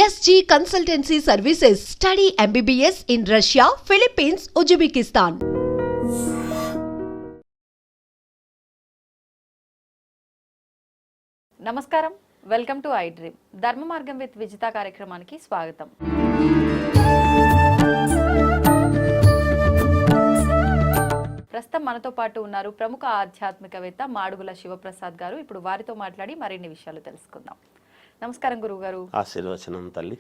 SG Consultancy Services. Study MBBS in Russia, Philippines, Uzbekistan. నమస్కారం, welcome to I dream. ధర్మ మార్గం with Vijitha కార్యక్రమానికి స్వాగతం. ప్రస్తుతం మనతో పాటు ఉన్నారు ప్రముఖ ఆధ్యాత్మికవేత్త మాడుగుల శివప్రసాద్ గారు. ఇప్పుడు వారితో మాట్లాడి మరిన్ని విషయాలు తెలుసుకుందాం. నమస్కారం గురుగారు. ఆశీర్వచనం తల్లి.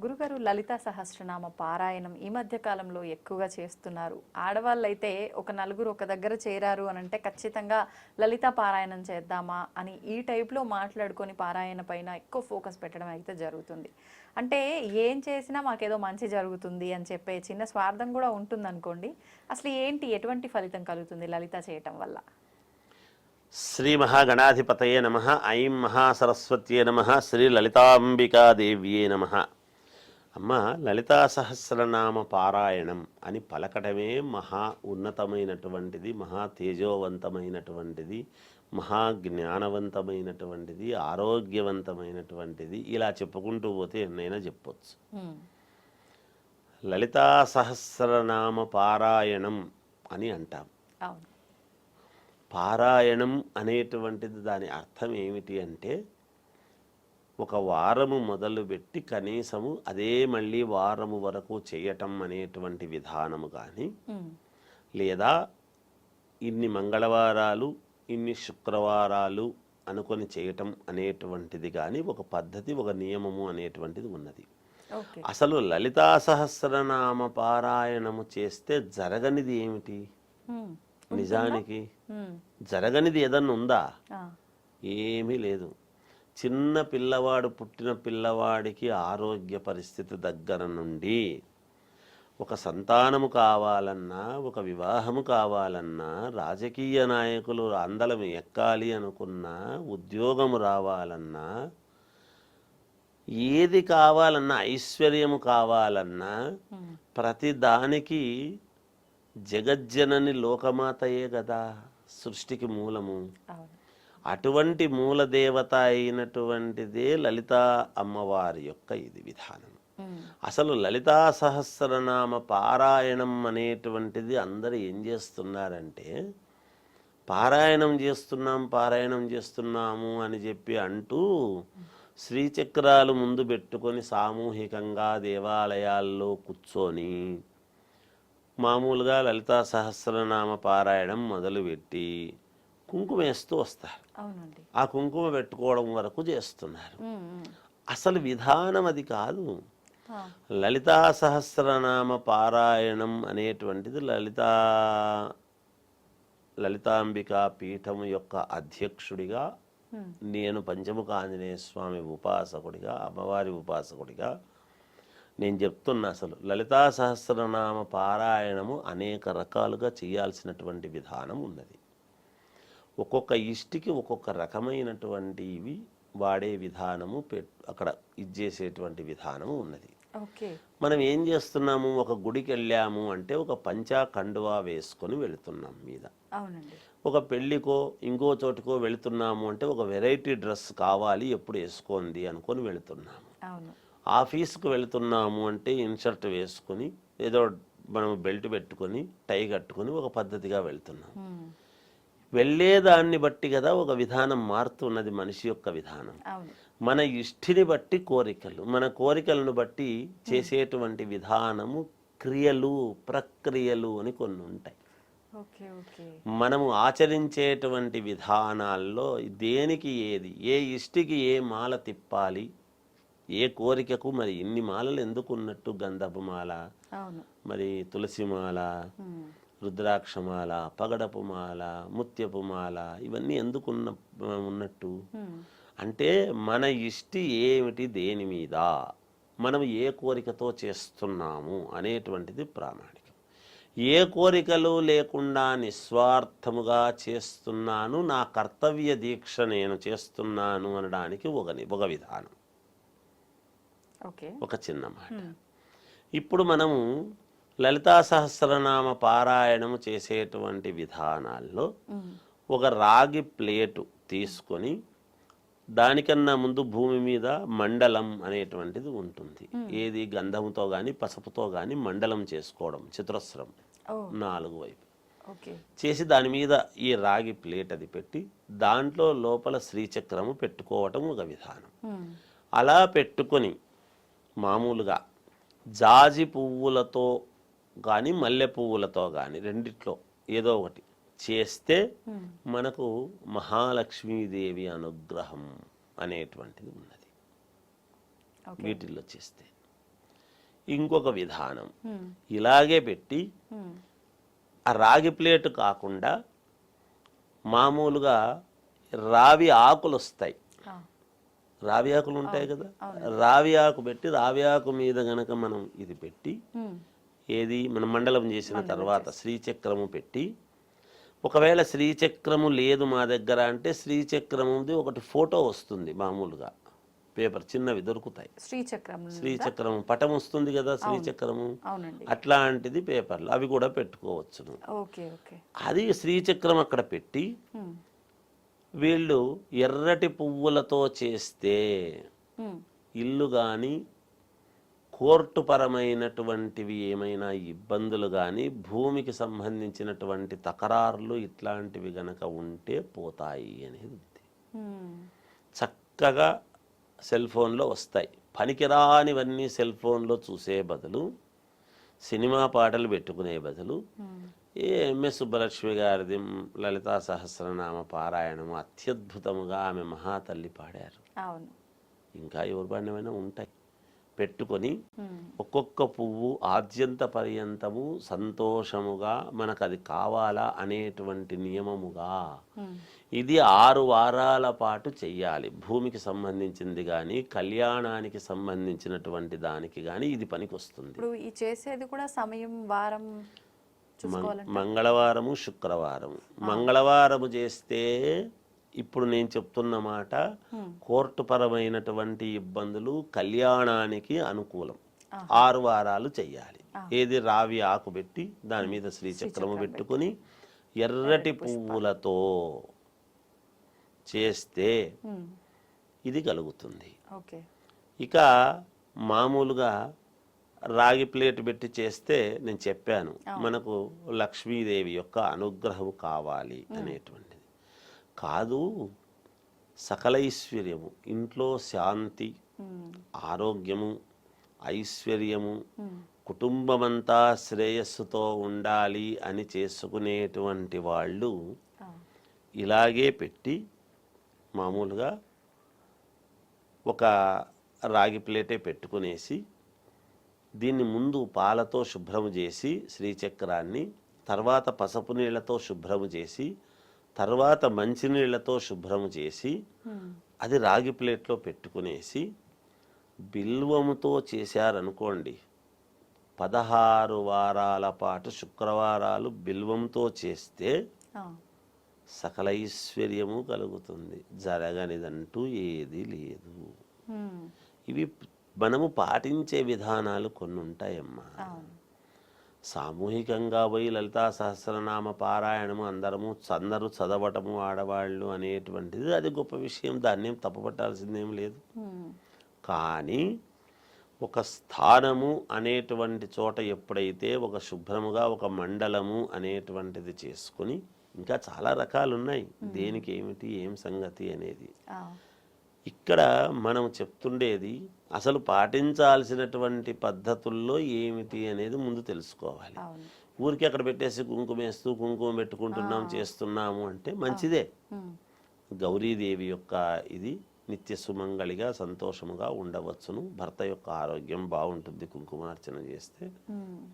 గురుగారు, లలితా సహస్రనామ పారాయణం ఈ మధ్య కాలంలో ఎక్కువగా చేస్తున్నారు. ఆడవాళ్ళు అయితే ఒక నలుగురు ఒక దగ్గర చేరారు అని అంటే ఖచ్చితంగా లలితా పారాయణం చేద్దామా అని ఈ టైప్లో మాట్లాడుకొని పారాయణ పైన ఎక్కువ ఫోకస్ పెట్టడం అయితే జరుగుతుంది. అంటే ఏం చేసినా మాకేదో మంచి జరుగుతుంది అని చెప్పే చిన్న స్వార్థం కూడా ఉంటుంది అనుకోండి. అసలు ఏంటి, ఎటువంటి ఫలితం కలుగుతుంది లలిత చేయటం వల్ల? శ్రీ మహాగణాధిపతయే నమః. ఐం మహాసరస్వత్యే నమః. శ్రీ లలితాంబికాదేవ్యే నమః. అమ్మ, లలితా సహస్రనామ పారాయణం అని పలకటమే మహా ఉన్నతమైనటువంటిది, మహా తేజోవంతమైనటువంటిది, మహా జ్ఞానవంతమైనటువంటిది, ఆరోగ్యవంతమైనటువంటిది. ఇలా చెప్పుకుంటూ పోతే ఎన్నైనా చెప్పొచ్చు. లలితా సహస్రనామ పారాయణం అని అంటాం. పారాయణం అనేటువంటిది దాని అర్థం ఏమిటి అంటే, ఒక వారము మొదలుపెట్టి కనీసము అదే మళ్ళీ వారము వరకు చేయటం అనేటువంటి విధానము కానీ, లేదా ఇన్ని మంగళవారాలు ఇన్ని శుక్రవారాలు అనుకొని చేయటం అనేటువంటిది కానీ ఒక పద్ధతి, ఒక నియమము అనేటువంటిది ఉన్నది. అసలు లలితా సహస్రనామ పారాయణము చేస్తే జరగనిది ఏమిటి? నిజానికి జరగనిది ఏదన్నా ఉందా? ఏమీ లేదు. చిన్న పిల్లవాడు, పుట్టిన పిల్లవాడికి ఆరోగ్య పరిస్థితి దగ్గర నుండి ఒక సంతానము కావాలన్నా, ఒక వివాహము కావాలన్నా, రాజకీయ నాయకులు అందలం ఎక్కాలి అనుకున్నా, ఉద్యోగము రావాలన్నా, ఏది కావాలన్నా, ఐశ్వర్యము కావాలన్నా, ప్రతి దానికి జగజ్జనని లోకమాతయే కదా సృష్టికి మూలము. అటువంటి మూలదేవత అయినటువంటిదే లలితా అమ్మవారి యొక్క ఇది విధానం. అసలు లలితా సహస్రనామ పారాయణం అనేటువంటిది అందరూ ఏం చేస్తున్నారంటే, పారాయణం చేస్తున్నాము అని చెప్పి అంటూ శ్రీచక్రాలు ముందు పెట్టుకొని సామూహికంగా దేవాలయాల్లో కూర్చొని మామూలుగా లలితా సహస్రనామ పారాయణం మొదలుపెట్టి కుంకుమ వేస్తూ వస్తారు. ఆ కుంకుమ పెట్టుకోవడం వరకు చేస్తున్నారు. అసలు విధానం అది కాదు. లలితా సహస్రనామ పారాయణం అనేటువంటిది లలితాంబికా పీఠం యొక్క అధ్యక్షుడిగా నేను, పంచముఖ ఆంజనేయ స్వామి ఉపాసకుడిగా, అమ్మవారి ఉపాసకుడిగా నేను చెప్తున్నా. అసలు లలితా సహస్రనామ పారాయణము అనేక రకాలుగా చేయాల్సినటువంటి విధానం ఉన్నది. ఒక్కొక్క ఇష్టికి ఒక్కొక్క రకమైనటువంటివి వాడే విధానము, అక్కడ ఇచ్చేసేటువంటి విధానము ఉన్నది. మనం ఏం చేస్తున్నాము, ఒక గుడికి వెళ్ళాము అంటే ఒక పంచా కండువా వేసుకొని వెళుతున్నాం మీద. ఒక పెళ్ళికో ఇంకో చోటుకో వెళుతున్నాము అంటే ఒక వెరైటీ డ్రెస్ కావాలి, ఎప్పుడు వేసుకోండి అనుకొని వెళుతున్నాము. ఆఫీస్కు వెళుతున్నాము అంటే ఇన్షర్ట్ వేసుకొని, ఏదో మనం బెల్ట్ పెట్టుకొని, టై కట్టుకొని ఒక పద్ధతిగా వెళ్తున్నాం. వెళ్ళేదాన్ని బట్టి కదా ఒక విధానం మారుతున్నది మనిషి యొక్క విధానం. మన ఇష్టిని బట్టి కోరికలు, మన కోరికలను బట్టి చేసేటువంటి విధానము, క్రియలు, ప్రక్రియలు అని కొన్ని ఉంటాయి. మనము ఆచరించేటువంటి విధానాల్లో దేనికి ఏది, ఏ ఇష్టికి ఏ మాల తిప్పాలి, ఏ కోరికకు మరి ఇన్ని మాలలు ఎందుకు ఉన్నట్టు, గంధపు మాల, మరి తులసి మాల, రుద్రాక్షమాల, పగడపు మాల, ముత్యపు మాల, ఇవన్నీ ఎందుకు ఉన్నట్టు అంటే మన ఇష్టి ఏమిటి, దేని మీద మనం ఏ కోరికతో చేస్తున్నాము అనేటువంటిది ప్రామాణికం. ఏ కోరికలు లేకుండా నిస్వార్థముగా చేస్తున్నాను, నా కర్తవ్య దీక్ష నేను చేస్తున్నాను అనడానికి ఒక విధానం, ఒక చిన్న మాట. ఇప్పుడు మనము లలితా సహస్రనామ పారాయణము చేసేటువంటి విధానాల్లో ఒక రాగి ప్లేటు తీసుకొని దానికన్నా ముందు భూమి మీద మండలం అనేటువంటిది ఉంటుంది. ఏది గంధంతో కానీ పసుపుతో కానీ మండలం చేసుకోవడం, చతురస్రం 4 వైపు చేసి దాని మీద ఈ రాగి ప్లేట్ అది పెట్టి దాంట్లో లోపల శ్రీచక్రము పెట్టుకోవటం ఒక విధానం. అలా పెట్టుకొని మామూలుగా జాజి పువ్వులతో కానీ మల్లె పువ్వులతో కానీ రెండిట్లో ఏదో ఒకటి చేస్తే మనకు మహాలక్ష్మీదేవి అనుగ్రహం అనేటువంటిది ఉన్నది వీటిల్లో చేస్తే. ఇంకొక విధానం ఇలాగే పెట్టి ఆ రాగి ప్లేట్ కాకుండా మామూలుగా రావి ఆకులు వస్తాయి, రావి ఆకులు ఉంటాయి కదా, రావి ఆకు పెట్టి రావి ఆకు మీద గనక మనం ఇది పెట్టి ఏది మనం మండలం చేసిన తర్వాత శ్రీచక్రము పెట్టి, ఒకవేళ శ్రీచక్రము లేదు మా దగ్గర అంటే శ్రీచక్రముది ఒకటి ఫోటో వస్తుంది మామూలుగా, పేపర్ చిన్నవి దొరుకుతాయి, శ్రీచక్రము పటం వస్తుంది కదా శ్రీచక్రము, అట్లాంటిది పేపర్లు అవి కూడా పెట్టుకోవచ్చును. అది శ్రీచక్రం అక్కడ పెట్టి వీళ్ళు ఎర్రటి పువ్వులతో చేస్తే ఇల్లు కానీ కోర్టు పరమైనటువంటివి ఏమైనా ఇబ్బందులు కానీ భూమికి సంబంధించినటువంటి తకరారులు ఇట్లాంటివి గనక ఉంటే పోతాయి అనేది ఉంది. చక్కగా సెల్ ఫోన్లో వస్తాయి. పనికిరానివన్నీ సెల్ ఫోన్లో చూసే బదులు, సినిమా పాటలు పెట్టుకునే బదులు ఎంఎస్ సుబ్బలక్ష్మి గారిది లలితా సహస్రనామ పారాయణము అత్యద్భుతముగా ఆమె మహాతల్లి పాడారు. ఇంకా ఎవరు పాడినమైనా ఉంటాయి. పెట్టుకొని ఒక్కొక్క పువ్వు ఆద్యంత పర్యంతము సంతోషముగా మనకు అది కావాలా అనేటువంటి నియమముగా ఇది 6 వారాల పాటు చెయ్యాలి. భూమికి సంబంధించింది కానీ కళ్యాణానికి సంబంధించినటువంటి దానికి కానీ ఇది పనికి వస్తుంది. ఇప్పుడు ఈ చేసేది కూడా సమయం వారం మంగళవారము శుక్రవారము. మంగళవారము చేస్తే ఇప్పుడు నేను చెప్తున్న మాట కోర్టు పరమైనటువంటి ఇబ్బందులు కళ్యాణానికి అనుకూలం. 6 వారాలు చెయ్యాలి. ఏది రావి ఆకు పెట్టి దాని మీద శ్రీచక్రము పెట్టుకుని ఎర్రటి పువ్వులతో చేస్తే ఇది కలుగుతుంది. ఇక మామూలుగా రాగి ప్లేట్ పెట్టి చేస్తే నేను చెప్పాను మనకు లక్ష్మీదేవి యొక్క అనుగ్రహం కావాలి అనేటువంటిది కాదు, సకల ఐశ్వర్యము, ఇంట్లో శాంతి, ఆరోగ్యము, ఐశ్వర్యము, కుటుంబమంతా శ్రేయస్సుతో ఉండాలి అని చేసుకునేటువంటి వాళ్ళు ఇలాగే పెట్టి మామూలుగా ఒక రాగి ప్లేటే పెట్టుకునేసి దీన్ని ముందు పాలతో శుభ్రము చేసి శ్రీచక్రాన్ని, తర్వాత పసుపు నీళ్లతో శుభ్రము చేసి, తర్వాత మంచినీళ్లతో శుభ్రము చేసి అది రాగి ప్లేట్లో పెట్టుకునేసి బిల్వముతో చేశారనుకోండి, 16 వారాల పాటు శుక్రవారాలు బిల్వంతో చేస్తే సకల ఐశ్వర్యము కలుగుతుంది. జరగనిదంటూ ఏది లేదు. ఇవి మనము పాటించే విధానాలు కొన్ని ఉంటాయమ్మా. సామూహికంగా పోయి లలితా సహస్రనామ పారాయణము అందరూ చదవటము ఆడవాళ్ళు అనేటువంటిది అది గొప్ప విషయం, దాన్ని ఏం తప్పుపట్టాల్సిందేం లేదు. కానీ ఒక స్థానము అనేటువంటి చోట ఎప్పుడైతే ఒక శుభ్రముగా ఒక మండలము అనేటువంటిది చేసుకుని, ఇంకా చాలా రకాలు ఉన్నాయి దేనికి ఏమిటి ఏం సంగతి అనేది. ఇక్కడ మనం చెప్తుండేది అసలు పాటించాల్సినటువంటి పద్ధతుల్లో ఏమిటి అనేది ముందు తెలుసుకోవాలి. ఊరికి అక్కడ పెట్టేసి కుంకుమేస్తూ కుంకుమ పెట్టుకుంటున్నాం చేస్తున్నాము అంటే మంచిదే. గౌరీదేవి యొక్క ఇది నిత్య సుమంగళిగా సంతోషముగా ఉండవచ్చును. భర్త యొక్క ఆరోగ్యం బాగుంటుంది, కుంకుమార్చన చేస్తే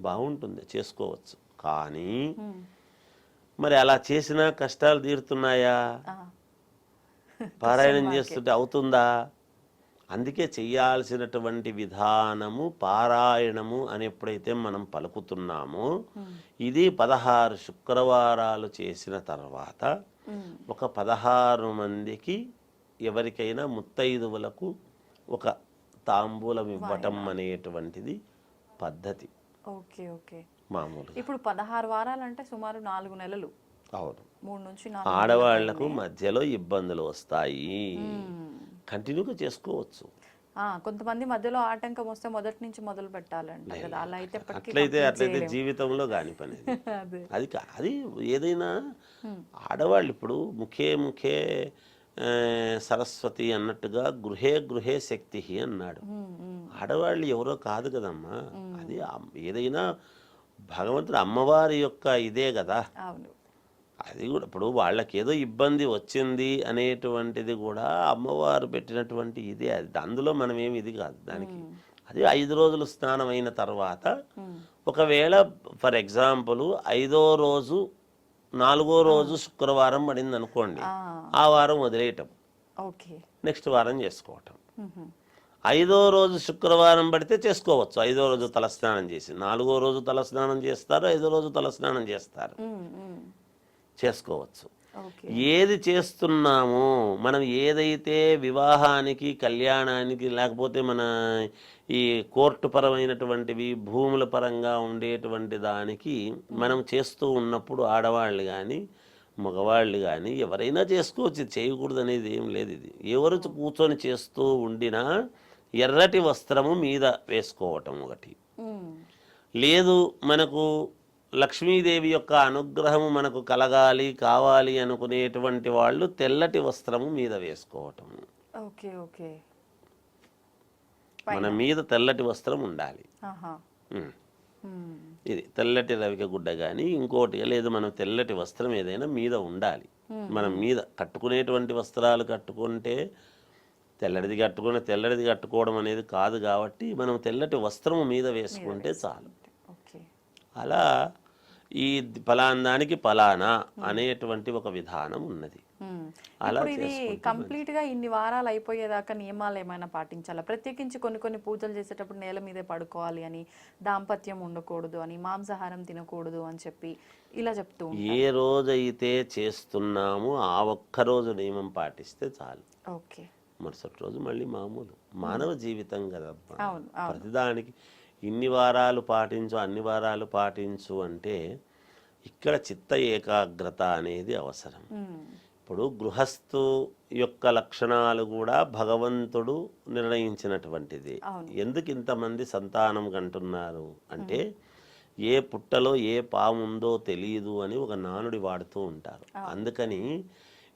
బాగుంటుంది, చేసుకోవచ్చు. కానీ మరి అలా చేసినా కష్టాలు తీరుతున్నాయా? పారాయణం చేస్తుంటే అవుతుందా? అందుకే చెయ్యాల్సినటువంటి విధానము పారాయణము అని ఎప్పుడైతే మనం పలుకుతున్నామో, ఇది 16 శుక్రవారాలు చేసిన తర్వాత ఒక 16 మందికి ఎవరికైనా ముత్తైదువులకు ఒక తాంబూలం ఇవ్వటం అనేటువంటిది పద్ధతి. మామూలు ఇప్పుడు 16 వారాలు అంటే సుమారు 4 నెలలు. అవును. 3 నుంచి 4 ఆడవాళ్లకు మధ్యలో ఇబ్బందులు వస్తాయి. కంటిన్యూగా చేసుకోవచ్చు. కొంతమంది మధ్యలో ఆటంకం వస్తే మొదటి నుంచి మొదలు పెట్టాలంట కదా, అలా అయితే అట్లయితే జీవితంలో కాని పని అది. అది ఏదైనా ఆడవాళ్ళు ఇప్పుడు ముఖే సరస్వతి అన్నట్టుగా గృహే గృహే శక్తి అన్నాడు. ఆడవాళ్ళు ఎవరో కాదు కదమ్మా, అది ఏదైనా భగవంతుడు అమ్మవారి యొక్క ఇదే కదా. అది కూడా ఇప్పుడు వాళ్ళకి ఏదో ఇబ్బంది వచ్చింది అనేటువంటిది కూడా అమ్మవారు పెట్టినటువంటి ఇదే. అది అందులో మనం ఏమి ఇది కాదు దానికి. అది 5 రోజులు స్నానం అయిన తర్వాత ఒకవేళ ఫర్ ఎగ్జాంపుల్ 5వ రోజు 4వ రోజు శుక్రవారం పడింది అనుకోండి, ఆ వారం వదిలేయటం, నెక్స్ట్ వారం చేసుకోవటం. 5వ రోజు శుక్రవారం పడితే చేసుకోవచ్చు, 5వ రోజు తలస్నానం చేసి. 4వ రోజు తలస్నానం చేస్తారు, 5వ రోజు తలస్నానం చేస్తారు, చేసుకోవచ్చు. ఏది చేస్తున్నామో మనం, ఏదైతే వివాహానికి కళ్యాణానికి లేకపోతే మన ఈ కోర్టు పరమైనటువంటివి భూముల పరంగా ఉండేటువంటి దానికి మనం చేస్తూ ఉన్నప్పుడు ఆడవాళ్ళు కానీ మగవాళ్ళు కానీ ఎవరైనా చేసుకోవచ్చు, చేయకూడదు అనేది ఏం లేదు. ఇది ఎవరు కూర్చొని చేస్తూ ఉండినా ఎర్రటి వస్త్రము మీద వేసుకోవటం ఒకటి. లేదు మనకు లక్ష్మీదేవి యొక్క అనుగ్రహము మనకు కలగాలి కావాలి అనుకునేటువంటి వాళ్ళు తెల్లటి వస్త్రము మీద వేసుకోవటం. మన మీద తెల్లటి వస్త్రం ఉండాలి. ఇది తెల్లటి రవిక గుడ్డ కానీ ఇంకోటి లేదు, మనం తెల్లటి వస్త్రం ఏదైనా మీద ఉండాలి. మనం మీద కట్టుకునేటువంటి వస్త్రాలు కట్టుకుంటే తెల్లటిది కట్టుకోవడం అనేది కాదు కాబట్టి మనం తెల్లటి వస్త్రము మీద వేసుకుంటే చాలు. అలా ఈ ఫలానానికి ఫలానా అనేటువంటి ఒక విధానం ఉన్నది. అలా ఇది కంప్లీట్ గా ఇన్ని వారాలు అయిపోయేదాకా నియమాలు ఏమైనా పాటించాలా? ప్రత్యేకించి కొన్ని పూజలు చేసేటప్పుడు నేల మీదే పడుకోవాలి అని, దాంపత్యం ఉండకూడదు అని, మాంసాహారం తినకూడదు అని చెప్పి ఇలా చెప్తూ ఉంటారు. ఏ రోజైతే చేస్తున్నామో ఆ ఒక్క రోజు నియమం పాటిస్తే చాలు. మరుసటి రోజు మళ్ళీ మామూలు. మానవ జీవితం కదా, ప్రతిదానికి ఇన్ని వారాలు పాటించు అన్ని వారాలు పాటించు అంటే ఇక్కడ చిత్త ఏకాగ్రత అనేది అవసరం. ఇప్పుడు గృహస్థు యొక్క లక్షణాలు కూడా భగవంతుడు నిర్ణయించినటువంటిది. ఎందుకు ఇంతమంది సంతానం కంటున్నారు అంటే ఏ పుట్టలో ఏ పాము ఉందో తెలియదు అని ఒక నానుడి వాడుతూ ఉంటారు. అందుకని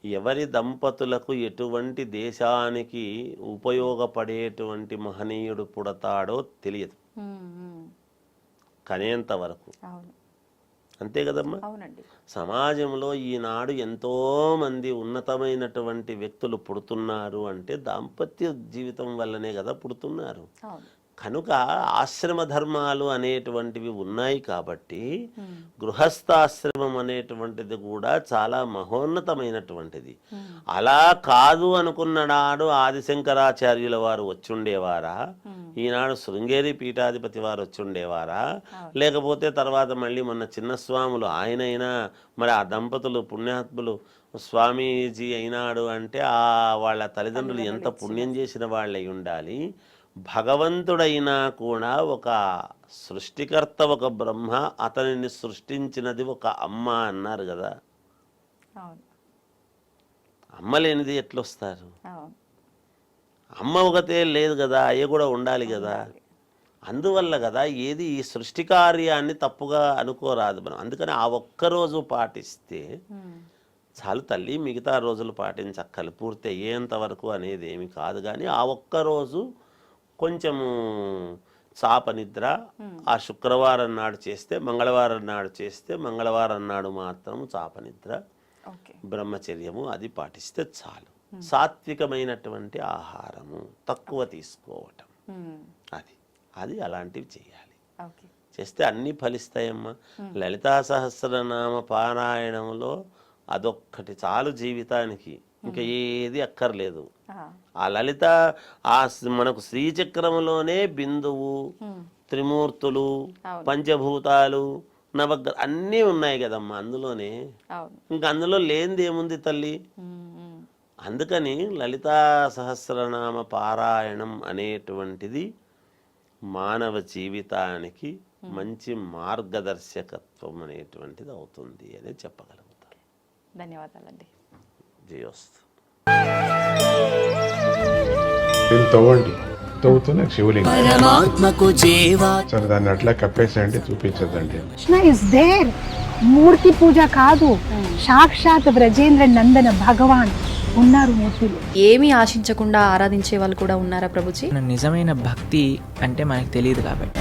ఎవరి దంపతులకు ఎటువంటి దేశానికి ఉపయోగపడేటువంటి మహనీయుడు పుడతాడో తెలియదు కనేంత వరకు. అంతే కదమ్మా. సమాజంలో ఈనాడు ఎంతో మంది ఉన్నతమైనటువంటి వ్యక్తులు పుడుతున్నారు అంటే దాంపత్య జీవితం వల్లనే కదా పుడుతున్నారు. కనుక ఆశ్రమ ధర్మాలు అనేటువంటివి ఉన్నాయి కాబట్టి గృహస్థాశ్రమం అనేటువంటిది కూడా చాలా మహోన్నతమైనటువంటిది. అలా కాదు అనుకున్నాడు ఆదిశంకరాచార్యుల వారు వచ్చుండేవారా, ఈనాడు శృంగేరి పీఠాధిపతి వారు వచ్చుండేవారా, లేకపోతే తర్వాత మళ్ళీ మొన్న చిన్నస్వాములు ఆయనైనా మరి ఆ దంపతులు పుణ్యాత్ములు స్వామీజీ అయినాడు అంటే వాళ్ళ తల్లిదండ్రులు ఎంత పుణ్యం చేసిన వాళ్ళై ఉండాలి. భగవంతుడైనా కూడా ఒక సృష్టికర్త, ఒక బ్రహ్మ, అతనిని సృష్టించినది ఒక అమ్మ అన్నారు కదా. అమ్మ లేనిది ఎట్లొస్తారు? అమ్మ ఒకతే లేదు కదా, అయ్య కూడా ఉండాలి కదా. అందువల్ల కదా ఏది ఈ సృష్టి కార్యాన్ని తప్పుగా అనుకోరాదు మనం. అందుకని ఆ ఒక్కరోజు పాటిస్తే చాలు తల్లి, మిగతా రోజులు పాటించక్కలు పూర్తి అయ్యేంత వరకు అనేది ఏమి కాదు. కానీ ఆ ఒక్కరోజు కొంచెము చాప నిద్ర ఆ శుక్రవారం నాడు చేస్తే, మంగళవారం నాడు చేస్తే, మంగళవారం నాడు మాత్రం చాప నిద్ర, బ్రహ్మచర్యము అది పాటిస్తే చాలు. సాత్వికమైనటువంటి ఆహారము తక్కువ తీసుకోవటం, అది అలాంటివి చేయాలి. చేస్తే అన్నీ ఫలిస్తాయమ్మా. లలితా సహస్రనామ పారాయణంలో అదొక్కటి చాలు జీవితానికి, ఇంకా ఏది అక్కర్లేదు. ఆ లలిత మనకు శ్రీచక్రములోనే బిందువు, త్రిమూర్తులు, పంచభూతాలు, నవగ్రహ అన్నీ ఉన్నాయి కదమ్మా అందులోనే. ఇంకా అందులో లేనిది ఏముంది తల్లి? అందుకని లలితా సహస్రనామ పారాయణం అనేటువంటిది మానవ జీవితానికి మంచి మార్గదర్శకత్వం అనేటువంటిది అవుతుంది అని చెప్పగలుగుతాను. ధన్యవాదాలండి. జయోస్తు. దీన్ని తవ్వండి, తవ్వుతూనే శివలింగం. సరే దాన్ని అట్లా కప్పేసేయండి, చూపించదండి. Krishna is there. మూర్తి పూజ కాదు, సాక్షాత్ బ్రజేంద్ర నందన భగవాన్ ఉన్నారు మూర్తిలో. ఏమీ ఆశించకుండా ఆరాధించే వాళ్ళు కూడా ఉన్నారా ప్రభుజీ? నిజమైన భక్తి అంటే మనకు తెలియదు కాబట్టి